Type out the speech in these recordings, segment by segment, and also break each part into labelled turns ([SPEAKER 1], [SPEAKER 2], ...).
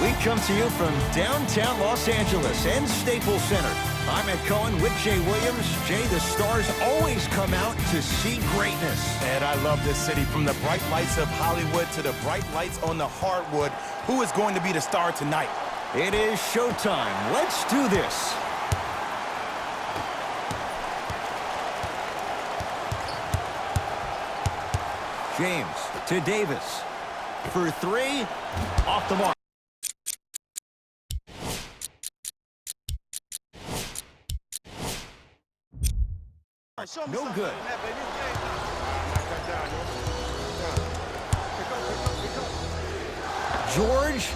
[SPEAKER 1] We come to you from downtown Los Angeles and Staples Center. I'm Ed Cohen with Jay Williams. Jay, the stars always come out to see greatness.
[SPEAKER 2] And I love this city. From the bright lights of Hollywood to the bright lights on the hardwood. Who is going to be the star tonight?
[SPEAKER 1] It is showtime. Let's do this. James to Davis. For three, off the mark. No good. George,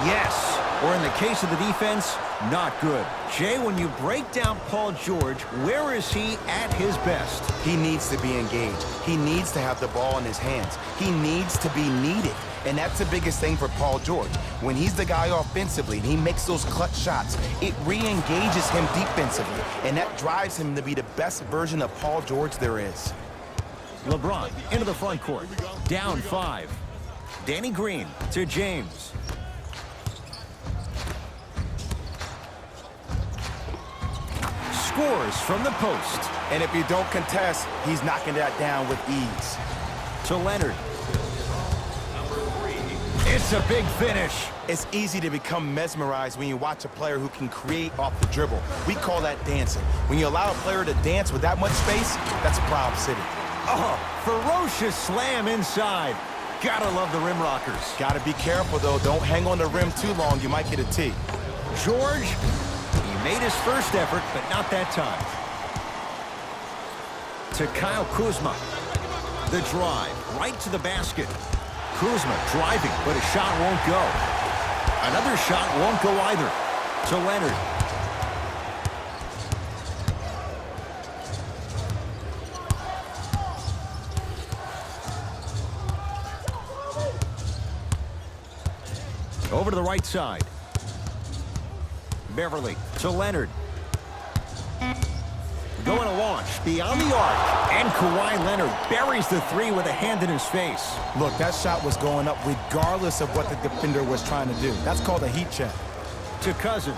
[SPEAKER 1] yes. Or in the case of the defense, not good. Jay, when you break down Paul George, where is he at his best?
[SPEAKER 2] He needs to be engaged. He needs to have the ball in his hands. He needs to be needed. And that's the biggest thing for Paul George. When he's the guy offensively and he makes those clutch shots, it re-engages him defensively. And that drives him to be the best version of Paul George there is.
[SPEAKER 1] LeBron into the front court. Down 5. Danny Green to James. Scores from the post.
[SPEAKER 2] And if you don't contest, he's knocking that down with ease.
[SPEAKER 1] To Leonard. It's a big finish.
[SPEAKER 2] It's easy to become mesmerized when you watch a player who can create off the dribble. We call that dancing. When you allow a player to dance with that much space, that's Problem City.
[SPEAKER 1] Oh, ferocious slam inside. Gotta love the rim rockers.
[SPEAKER 2] Gotta be careful, though. Don't hang on the rim too long. You might get a tee.
[SPEAKER 1] George, he made his first effort, but not that time. To Kyle Kuzma. The drive, right to the basket. Kuzma driving, but a shot won't go. Another shot won't go either. To Leonard. Over to the right side. Beverly to Leonard. Going to launch beyond the arc. And Kawhi Leonard buries the three with a hand in his face.
[SPEAKER 2] Look, that shot was going up regardless of what the defender was trying to do. That's called a heat check.
[SPEAKER 1] To Cousins.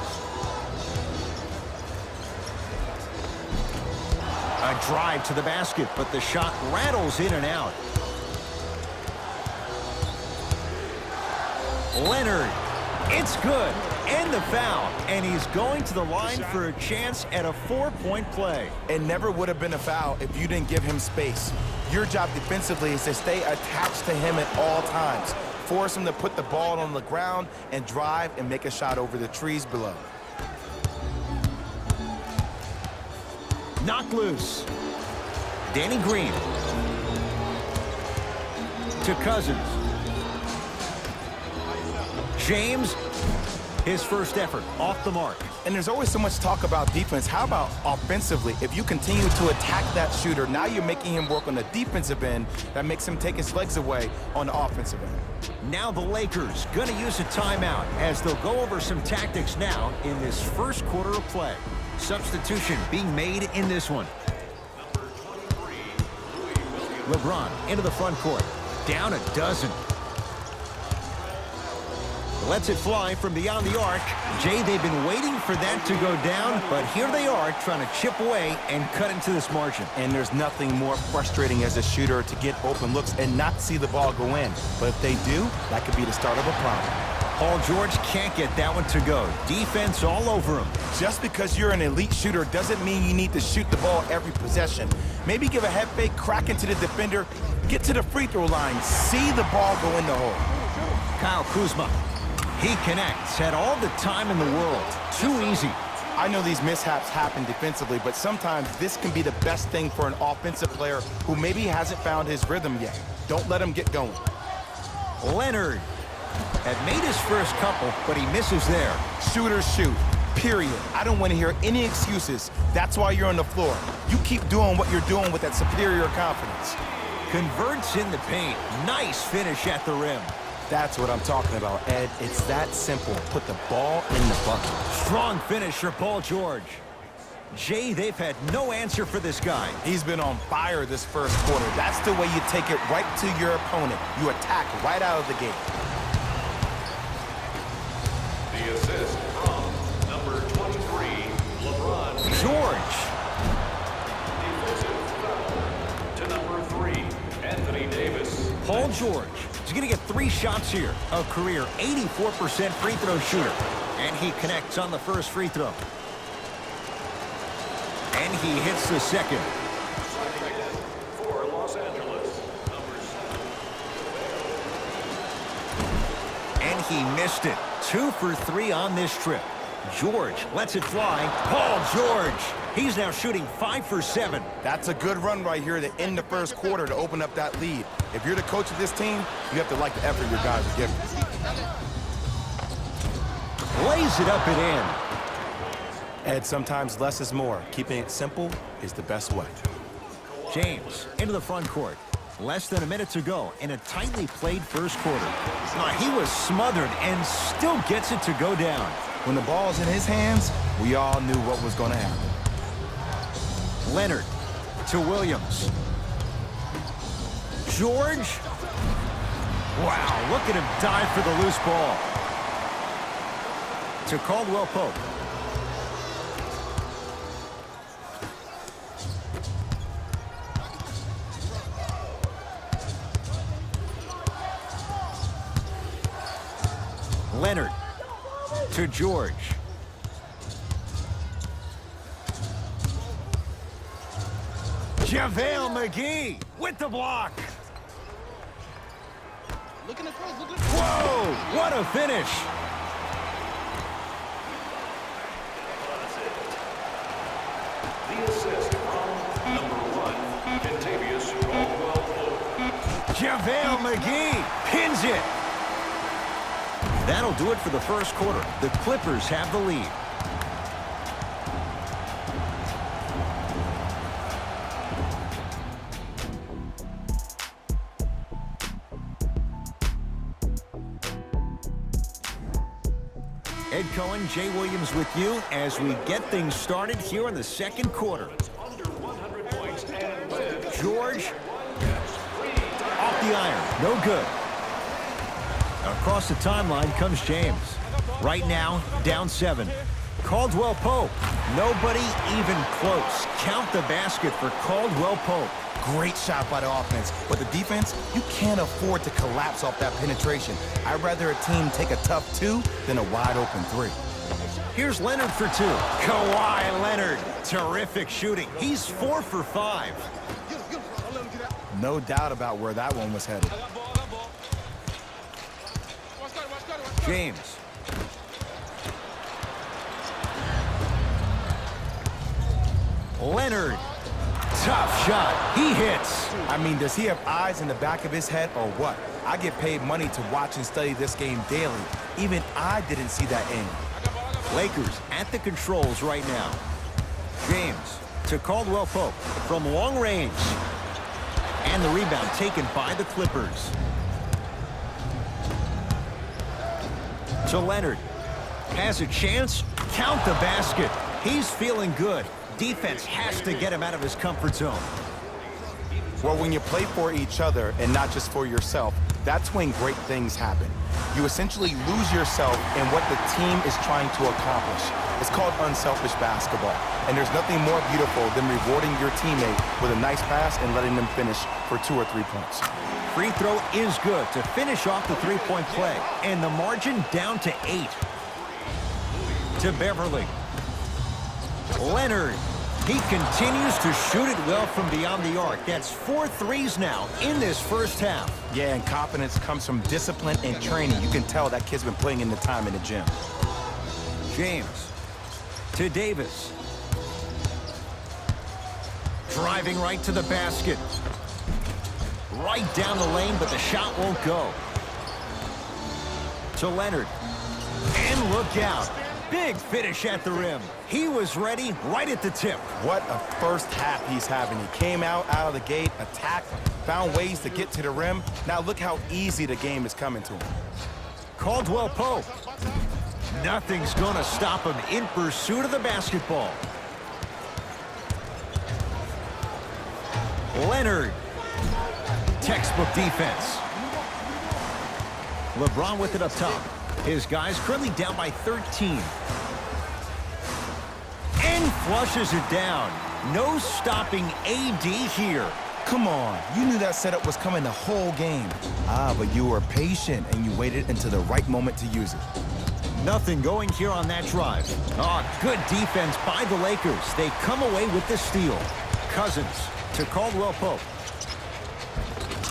[SPEAKER 1] A drive to the basket, but the shot rattles in and out. Leonard. It's good. And the foul. And he's going to the line for a chance at a 4-point play.
[SPEAKER 2] It never would have been a foul if you didn't give him space. Your job defensively is to stay attached to him at all times. Force him to put the ball on the ground and drive and make a shot over the trees below.
[SPEAKER 1] Knocked loose. Danny Green. To Cousins. James, his first effort, off the mark.
[SPEAKER 2] And there's always so much talk about defense. How about offensively? If you continue to attack that shooter, now you're making him work on the defensive end. That makes him take his legs away on the offensive end.
[SPEAKER 1] Now the Lakers going to use a timeout as they'll go over some tactics now in this first quarter of play. Substitution being made in this one. LeBron into the front court. Down a dozen. Lets it fly from beyond the arc. Jay, they've been waiting for that to go down, but here they are trying to chip away and cut into this margin.
[SPEAKER 2] And there's nothing more frustrating as a shooter to get open looks and not see the ball go in. But if they do, that could be the start of a problem.
[SPEAKER 1] Paul George can't get that one to go. Defense all over him.
[SPEAKER 2] Just because you're an elite shooter doesn't mean you need to shoot the ball every possession. Maybe give a head fake, crack into the defender, get to the free throw line, see the ball go in the hole.
[SPEAKER 1] Kyle Kuzma. He connects, had all the time in the world. Too easy.
[SPEAKER 2] I know these mishaps happen defensively, but sometimes this can be the best thing for an offensive player who maybe hasn't found his rhythm yet. Don't let him get going.
[SPEAKER 1] Leonard had made his first couple, but he misses there.
[SPEAKER 2] Shooters shoot, period. I don't want to hear any excuses. That's why you're on the floor. You keep doing what you're doing with that superior confidence.
[SPEAKER 1] Converts in the paint. Nice finish at the rim.
[SPEAKER 2] That's what I'm talking about, Ed. It's that simple. Put the ball in the bucket.
[SPEAKER 1] Strong finish for Paul George. Jay, they've had no answer for this guy.
[SPEAKER 2] He's been on fire this first quarter. That's the way you take it right to your opponent. You attack right out of the gate.
[SPEAKER 1] Paul George is going to get 3 shots here. A career 84% free throw shooter. And he connects on the first free throw. And he hits the second.
[SPEAKER 3] For Los Angeles,
[SPEAKER 1] And he missed it. 2 for 3 on this trip. George lets it fly. Paul George. He's now shooting 5 for 7.
[SPEAKER 2] That's a good run right here to end the first quarter to open up that lead. If you're the coach of this team, you have to like the effort your guys are giving.
[SPEAKER 1] Lays it up and in.
[SPEAKER 2] Ed, sometimes less is more. Keeping it simple is the best way.
[SPEAKER 1] James into the front court. Less than a minute to go in a tightly played first quarter. He was smothered and still gets it to go down.
[SPEAKER 2] When the ball's in his hands, we all knew what was going to happen.
[SPEAKER 1] Leonard to Williams. George. Wow, look at him dive for the loose ball. To Caldwell Pope. Leonard to George. JaVale McGee with the block. Whoa, what a finish.
[SPEAKER 3] the assist from number 1, Contavious Caldwell-Pope.
[SPEAKER 1] JaVale McGee pins it. That'll do it for the first quarter. The Clippers have the lead. Ed Cohen, Jay Williams with you as we get things started here in the second quarter. George off the iron, no good. Across the timeline comes James. Right now, down 7. Caldwell Pope, nobody even close. Count the basket for Caldwell Pope.
[SPEAKER 2] Great shot by the offense, but the defense, you can't afford to collapse off that penetration. I'd rather a team take a tough 2 than a wide open 3.
[SPEAKER 1] Here's Leonard for 2. Kawhi Leonard, terrific shooting. He's 4 for 5.
[SPEAKER 2] No doubt about where that one was headed.
[SPEAKER 1] James. Leonard. Tough shot. He hits.
[SPEAKER 2] I mean, does he have eyes in the back of his head or what? I get paid money to watch and study this game daily. Even I didn't see that angle.
[SPEAKER 1] Lakers at the controls right now. James to Caldwell Pope from long range. And the rebound taken by the Clippers. To Leonard. Has a chance. Count the basket. He's feeling good. Defense has to get him out of his comfort zone.
[SPEAKER 2] Well, when you play for each other and not just for yourself, that's when great things happen. You essentially lose yourself in what the team is trying to accomplish. It's called unselfish basketball. And there's nothing more beautiful than rewarding your teammate with a nice pass and letting them finish for 2 or 3 points.
[SPEAKER 1] Free throw is good to finish off the three-point play. And the margin down to 8. To Beverly. Leonard. He continues to shoot it well from beyond the arc. That's 4 threes now in this first half.
[SPEAKER 2] Yeah, and confidence comes from discipline and training. You can tell that kid's been putting in the time in the gym.
[SPEAKER 1] James to Davis. Driving right to the basket. Right down the lane, but the shot won't go. To Leonard. And look out. Big finish at the rim. He was ready right at the tip.
[SPEAKER 2] What a first half he's having. He came out of the gate, attacked, found ways to get to the rim. Now look how easy the game is coming to him.
[SPEAKER 1] Caldwell Pope. Nothing's going to stop him in pursuit of the basketball. Leonard. Textbook defense. LeBron with it up top. His guys currently down by 13. And flushes it down. No stopping AD here.
[SPEAKER 2] Come on, you knew that setup was coming the whole game. But you were patient and you waited until the right moment to use it.
[SPEAKER 1] Nothing going here on that drive. Good defense by the Lakers. They come away with the steal. Cousins to Caldwell Pope.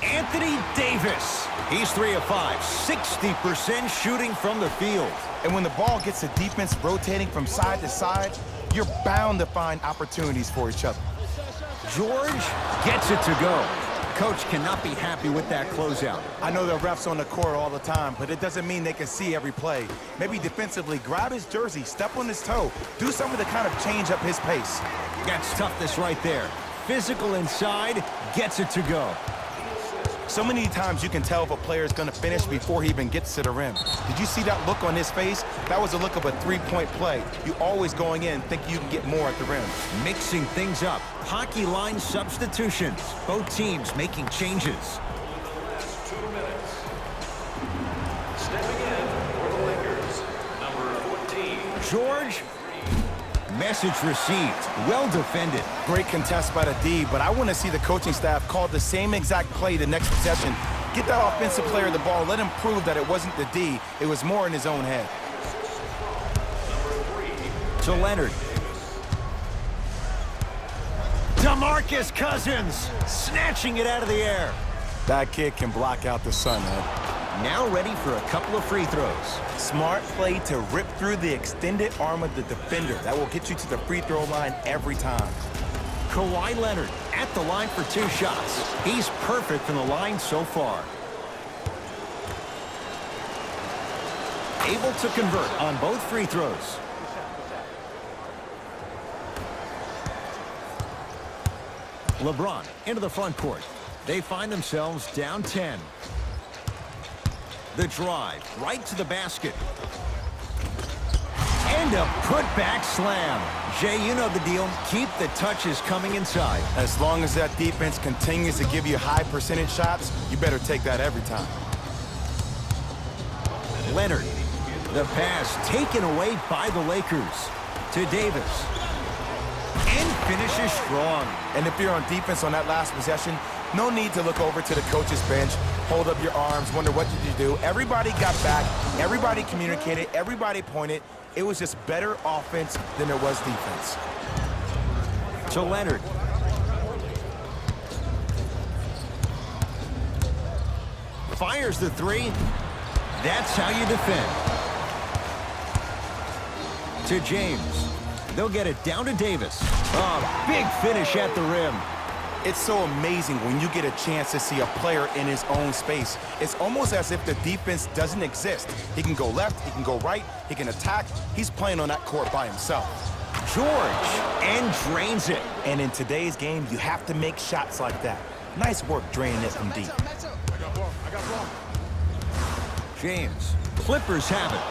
[SPEAKER 1] Anthony Davis. He's 3 of 5, 60% shooting from the field.
[SPEAKER 2] And when the ball gets the defense rotating from side to side, you're bound to find opportunities for each other.
[SPEAKER 1] George gets it to go. Coach cannot be happy with that closeout.
[SPEAKER 2] I know the refs on the court all the time, but it doesn't mean they can see every play. Maybe defensively, grab his jersey, step on his toe, do something to kind of change up his pace.
[SPEAKER 1] That's toughness right there. Physical inside, gets it to go.
[SPEAKER 2] So many times you can tell if a player is going to finish before he even gets to the rim. Did you see that look on his face? That was a look of a three-point play. You always going in think you can get more at the rim.
[SPEAKER 1] Mixing things up. Hockey line substitutions. Both teams making changes.
[SPEAKER 3] Last 2 minutes. Stepping in for the Lakers, number 14.
[SPEAKER 1] George. Message received. Well defended.
[SPEAKER 2] Great contest by the D, but I want to see the coaching staff call the same exact play the next possession. Get that offensive player the ball. Let him prove that it wasn't the D. It was more in his own head.
[SPEAKER 1] To Leonard. DeMarcus Cousins snatching it out of the air.
[SPEAKER 2] That kid can block out the sun, man.
[SPEAKER 1] Now ready for a couple of free throws.
[SPEAKER 2] Smart play to rip through the extended arm of the defender. That will get you to the free throw line every time.
[SPEAKER 1] Kawhi Leonard at the line for 2 shots. He's perfect from the line so far. Able to convert on both free throws. LeBron into the front court. They find themselves down 10. The drive right to the basket. And a putback slam. Jay, you know the deal. Keep the touches coming inside.
[SPEAKER 2] As long as that defense continues to give you high percentage shots, you better take that every time.
[SPEAKER 1] Leonard. The pass taken away by the Lakers. To Davis. And finishes strong.
[SPEAKER 2] And if you're on defense on that last possession, no need to look over to the coach's bench, hold up your arms, wonder what did you do. Everybody got back, everybody communicated, everybody pointed. It was just better offense than there was defense.
[SPEAKER 1] To Leonard. Fires the 3. That's how you defend. To James. They'll get it down to Davis. Big finish at the rim.
[SPEAKER 2] It's so amazing when you get a chance to see a player in his own space. It's almost as if the defense doesn't exist. He can go left, he can go right, he can attack. He's playing on that court by himself.
[SPEAKER 1] George, and drains it.
[SPEAKER 2] And in today's game, you have to make shots like that. Nice work draining it from deep.
[SPEAKER 1] James, Clippers have it.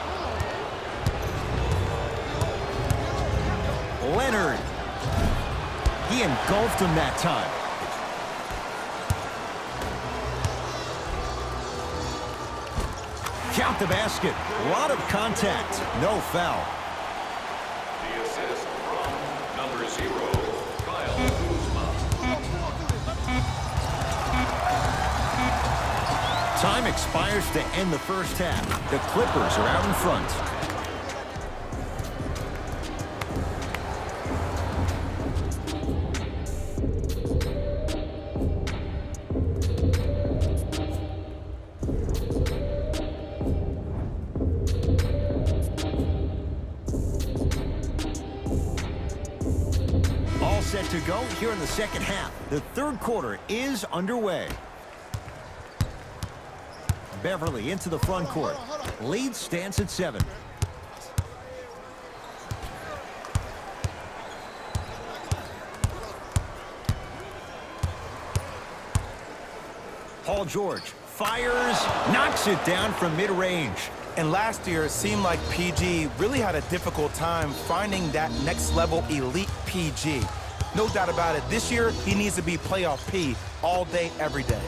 [SPEAKER 1] Leonard. He engulfed him that time. Count the basket. A lot of contact. No foul.
[SPEAKER 3] The assist from number 0, Kyle Kuzma.
[SPEAKER 1] Time expires to end the first half. The Clippers are out in front. Set to go here in the second half. The third quarter is underway. Beverly into the front court. Lead stands at 7. Paul George fires, knocks it down from mid-range.
[SPEAKER 2] And last year, it seemed like PG really had a difficult time finding that next level elite PG. No doubt about it, this year, he needs to be playoff P all day, every day.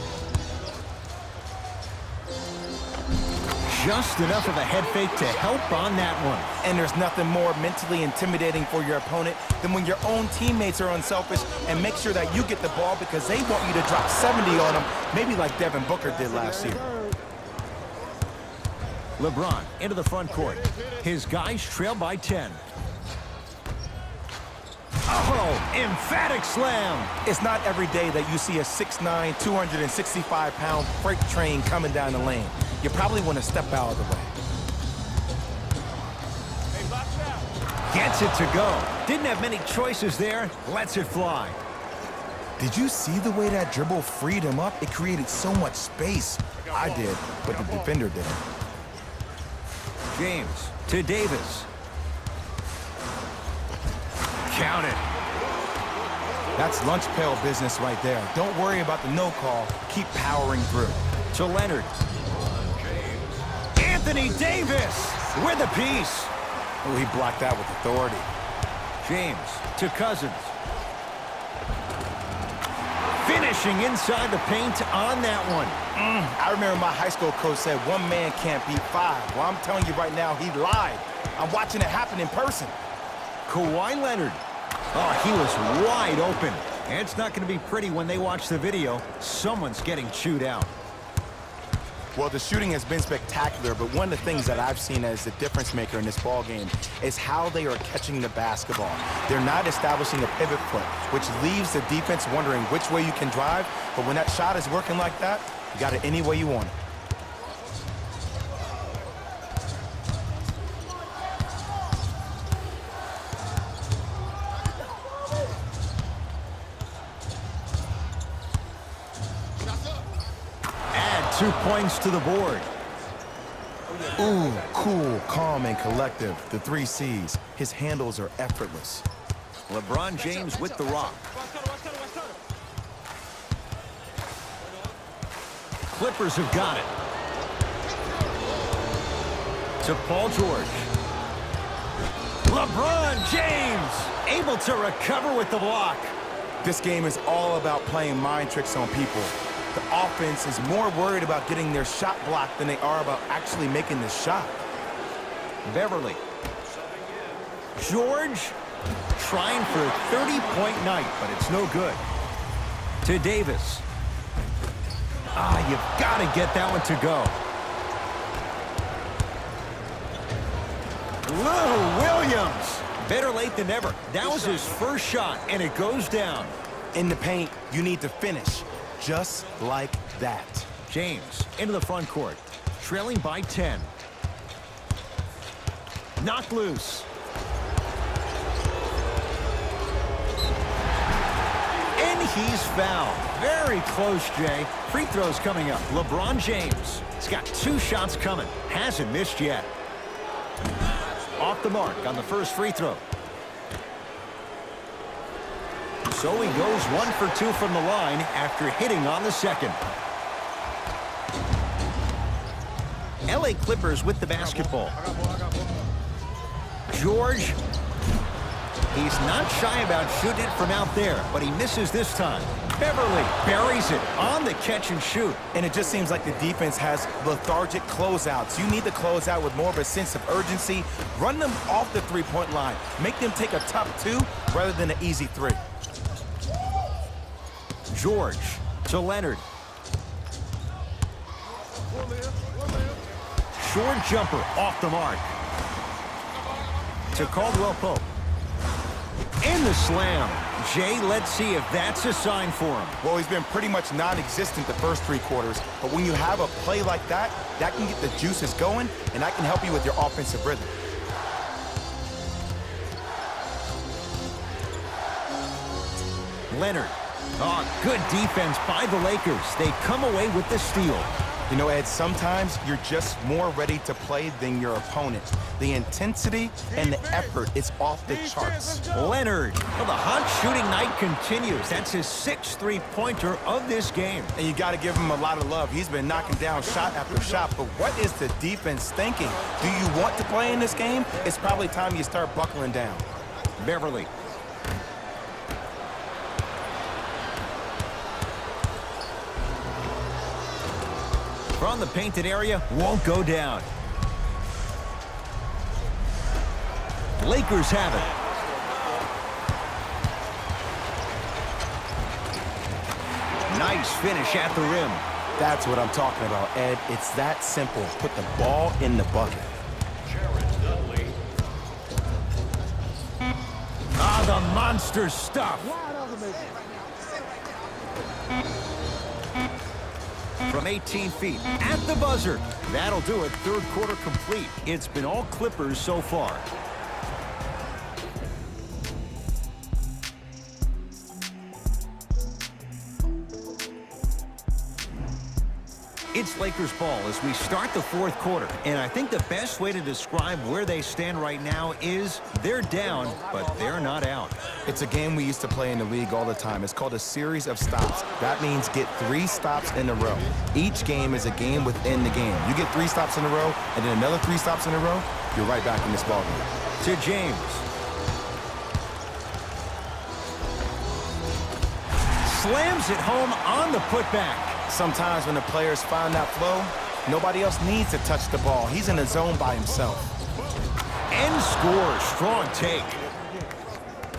[SPEAKER 1] just enough of a head fake to help on that one.
[SPEAKER 2] And there's nothing more mentally intimidating for your opponent than when your own teammates are unselfish and make sure that you get the ball because they want you to drop 70 on them, maybe like Devin Booker did last year.
[SPEAKER 1] LeBron into the front court. His guys trail by 10. Oh, emphatic slam.
[SPEAKER 2] It's not every day that you see a 6'9", 265-pound freight train coming down the lane. You probably want to step out of the way.
[SPEAKER 1] Gets it to go. Didn't have many choices there. Lets it fly.
[SPEAKER 2] Did you see the way that dribble freed him up? It created so much space. I did, but the defender didn't.
[SPEAKER 1] James to Davis. Count it.
[SPEAKER 2] That's lunch pail business right there. Don't worry about the no call. Keep powering through.
[SPEAKER 1] To Leonard. Anthony Davis with a piece.
[SPEAKER 2] Oh, he blocked that with authority.
[SPEAKER 1] James to Cousins. Finishing inside the paint on that one.
[SPEAKER 2] I remember my high school coach said one man can't beat five. Well, I'm telling you right now, he lied. I'm watching it happen in person.
[SPEAKER 1] Kawhi Leonard. Oh, he was wide open. And it's not going to be pretty when they watch the video. Someone's getting chewed out.
[SPEAKER 2] Well, the shooting has been spectacular, but one of the things that I've seen as the difference maker in this ball game is how they are catching the basketball. They're not establishing a pivot foot, which leaves the defense wondering which way you can drive. But when that shot is working like that, you got it any way you want it.
[SPEAKER 1] Add 2 points to the board.
[SPEAKER 2] Ooh, cool, calm, and collective. The 3 C's. His handles are effortless.
[SPEAKER 1] LeBron James with the rock. Clippers have got it. To Paul George. LeBron James able to recover with the block.
[SPEAKER 2] This game is all about playing mind tricks on people. The offense is more worried about getting their shot blocked than they are about actually making the shot.
[SPEAKER 1] Beverly. George trying for a 30-point night, but it's no good. To Davis. You've got to get that one to go. Lou Williams. Better late than never. That was his first shot, and it goes down.
[SPEAKER 2] In the paint, you need to finish. Just like that.
[SPEAKER 1] James into the front court. Trailing by 10. Knocked loose. And he's fouled. Very close, Jay. Free throws coming up. LeBron James. He's got 2 shots coming. Hasn't missed yet. Off the mark on the first free throw. So he goes 1 for 2 from the line after hitting on the second. LA Clippers with the basketball. George. He's not shy about shooting it from out there, but he misses this time. Beverly buries it on the catch and shoot.
[SPEAKER 2] And it just seems like the defense has lethargic closeouts. You need to close out with more of a sense of urgency. Run them off the three-point line. Make them take a tough 2 rather than an easy 3.
[SPEAKER 1] George to Leonard. Short jumper off the mark. To Caldwell Pope. In the slam. Jay, let's see if that's a sign for him.
[SPEAKER 2] Well, he's been pretty much non-existent the first 3 quarters, but when you have a play like that, that can get the juices going, and that can help you with your offensive rhythm.
[SPEAKER 1] Leonard. Oh, good defense by the Lakers. They come away with the steal.
[SPEAKER 2] You know, Ed, sometimes you're just more ready to play than your opponent. The intensity and the effort is off the charts.
[SPEAKER 1] Leonard. Well, the hot shooting night continues. That's his 6th three-pointer of this game.
[SPEAKER 2] And you got to give him a lot of love. He's been knocking down shot after shot. But what is the defense thinking? Do you want to play in this game? It's probably time you start buckling down.
[SPEAKER 1] Beverly. From the painted area, won't go down. Lakers have it. Nice finish at the rim.
[SPEAKER 2] That's what I'm talking about, Ed. It's that simple. Put the ball in the bucket.
[SPEAKER 1] Ah, the monster stuff. From 18 feet at the buzzer. That'll do it. Third quarter complete. It's been all Clippers so far. It's Lakers ball as we start the fourth quarter. And I think the best way to describe where they stand right now is they're down, but they're not out.
[SPEAKER 2] It's a game we used to play in the league all the time. It's called a series of stops. That means get 3 stops in a row. Each game is a game within the game. You get 3 stops in a row, and then another 3 stops in a row, you're right back in this ball game.
[SPEAKER 1] To James. Slams it home on the putback.
[SPEAKER 2] Sometimes when the players find that flow, nobody else needs to touch the ball. He's in the zone by himself.
[SPEAKER 1] End score. Strong take.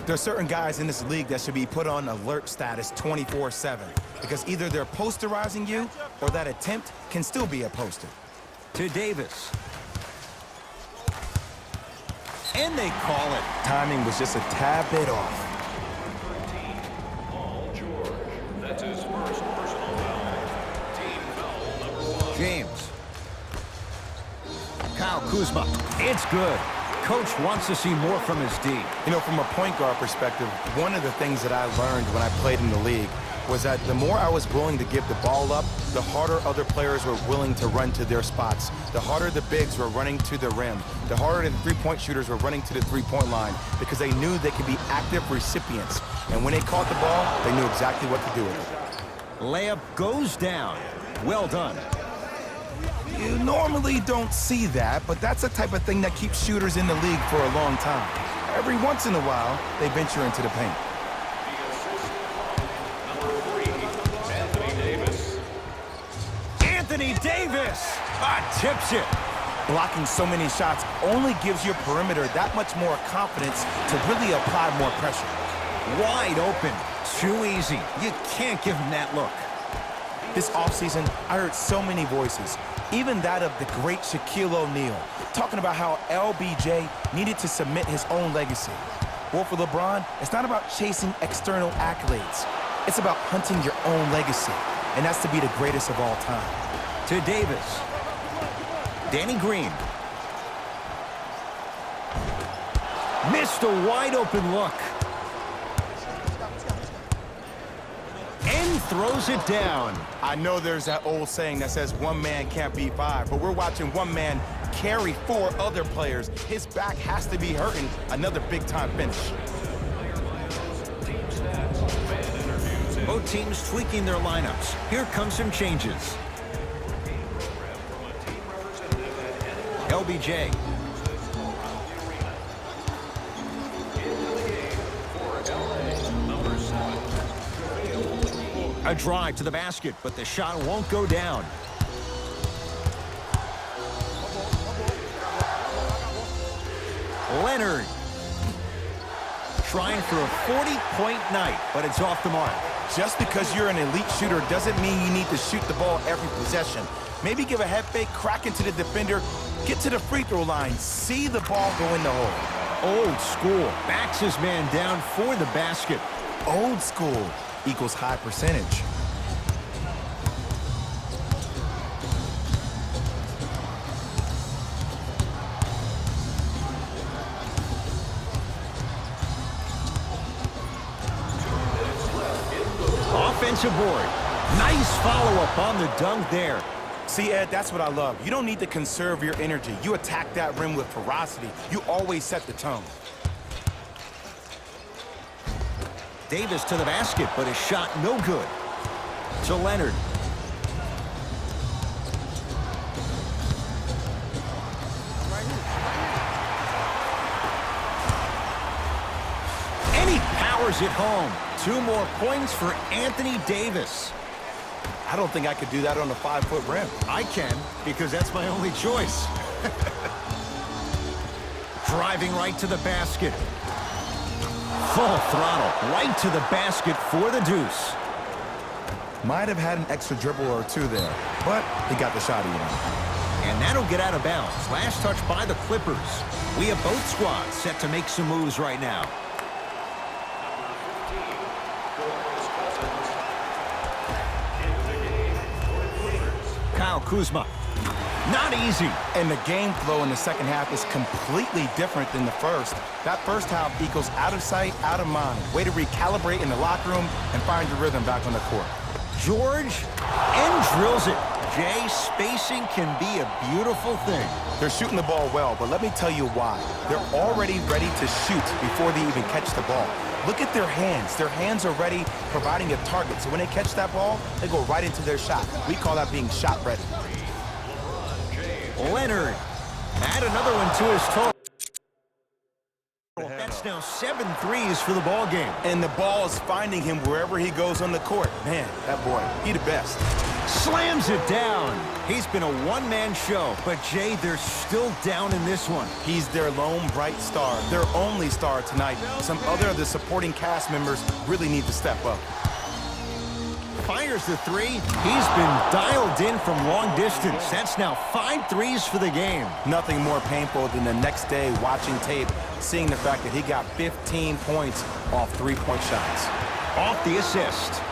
[SPEAKER 2] There are certain guys in this league that should be put on alert status 24/7 because either they're posterizing you or that attempt can still be a poster.
[SPEAKER 1] To Davis. And they call it.
[SPEAKER 2] Timing was just a tad bit off.
[SPEAKER 3] That's his first personal foul. Team foul number 1.
[SPEAKER 1] James. Kyle Kuzma. It's good. Coach wants to see more from his D.
[SPEAKER 2] You know, from a point guard perspective, one of the things that I learned when I played in the league was that the more I was willing to give the ball up, the harder other players were willing to run to their spots. The harder the bigs were running to the rim. The harder the three-point shooters were running to the three-point line because they knew they could be active recipients. And when they caught the ball, they knew exactly what to do with it.
[SPEAKER 1] Layup goes down. Well done.
[SPEAKER 2] You normally don't see that, but that's the type of thing that keeps shooters in the league for a long time. Every once in a while, they venture into the paint.
[SPEAKER 1] Anthony Davis tips it.
[SPEAKER 2] Blocking so many shots only gives your perimeter that much more confidence to really apply more pressure.
[SPEAKER 1] Wide open. Too easy. You can't give him that look.
[SPEAKER 2] This offseason, I heard so many voices, even that of the great Shaquille O'Neal, talking about how LBJ needed to submit his own legacy. Well, for LeBron, it's not about chasing external accolades. It's about hunting your own legacy, and that's to be the greatest of all time.
[SPEAKER 1] To Davis. Danny Green. Missed a wide open look. And throws it down.
[SPEAKER 2] I know there's that old saying that says one man can't beat 5, but we're watching one man carry 4 other players. His back has to be hurting. Another big-time finish.
[SPEAKER 1] Both teams tweaking their lineups. Here come some changes. LBJ. A drive to the basket, but the shot won't go down. Leonard. Trying for a 40-point night, but it's off the mark.
[SPEAKER 2] Just because you're an elite shooter doesn't mean you need to shoot the ball every possession. Maybe give a head fake, crack into the defender, get to the free throw line, see the ball go in the hole.
[SPEAKER 1] Old school. Backs his man down for the basket.
[SPEAKER 2] Old school equals high percentage.
[SPEAKER 1] Offensive board. Nice follow-up on the dunk there.
[SPEAKER 2] See, Ed, that's what I love. You don't need to conserve your energy. You attack that rim with ferocity. You always set the tone.
[SPEAKER 1] Davis to the basket, but his shot no good. To Leonard. And he powers it home. 2 more points for Anthony Davis.
[SPEAKER 2] I don't think I could do that on a 5-foot rim.
[SPEAKER 1] I can, because that's my only choice. Driving right to the basket. Full throttle right to the basket for the deuce.
[SPEAKER 2] Might have had an extra dribble or two there, but he got the shot even.
[SPEAKER 1] And that'll get out of bounds. Last touch by the Clippers. We have both squads set to make some moves right now. Kyle Kuzma. Not easy.
[SPEAKER 2] And the game flow in the second half is completely different than the first. That first half equals out of sight, out of mind. Way to recalibrate in the locker room and find your rhythm back on the court.
[SPEAKER 1] George, and drills it. Jay, spacing can be a beautiful thing.
[SPEAKER 2] They're shooting the ball well, but let me tell you why. They're already ready to shoot before they even catch the ball. Look at their hands. Their hands are ready, providing a target. So when they catch that ball, they go right into their shot. We call that being shot ready.
[SPEAKER 1] Leonard. Add another one to his total. That's now 7 threes for the ball game.
[SPEAKER 2] And the ball is finding him wherever he goes on the court. Man, that boy, he the best.
[SPEAKER 1] Slams it down. He's been a one-man show, but Jay, they're still down in this one.
[SPEAKER 2] He's their lone bright star, their only star tonight. Some other of the supporting cast members really need to step up.
[SPEAKER 1] Fires the three. He's been dialed in from long distance. That's now 5 threes for the game.
[SPEAKER 2] Nothing more painful than the next day watching tape, seeing the fact that he got 15 points off three-point shots.
[SPEAKER 1] Off the assist.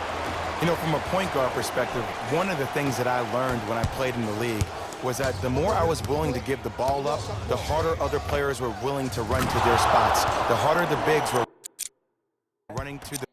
[SPEAKER 2] You know, from a point guard perspective, one of the things that I learned when I played in the league was that the more I was willing to give the ball up, the harder other players were willing to run to their spots. The harder the bigs were running to the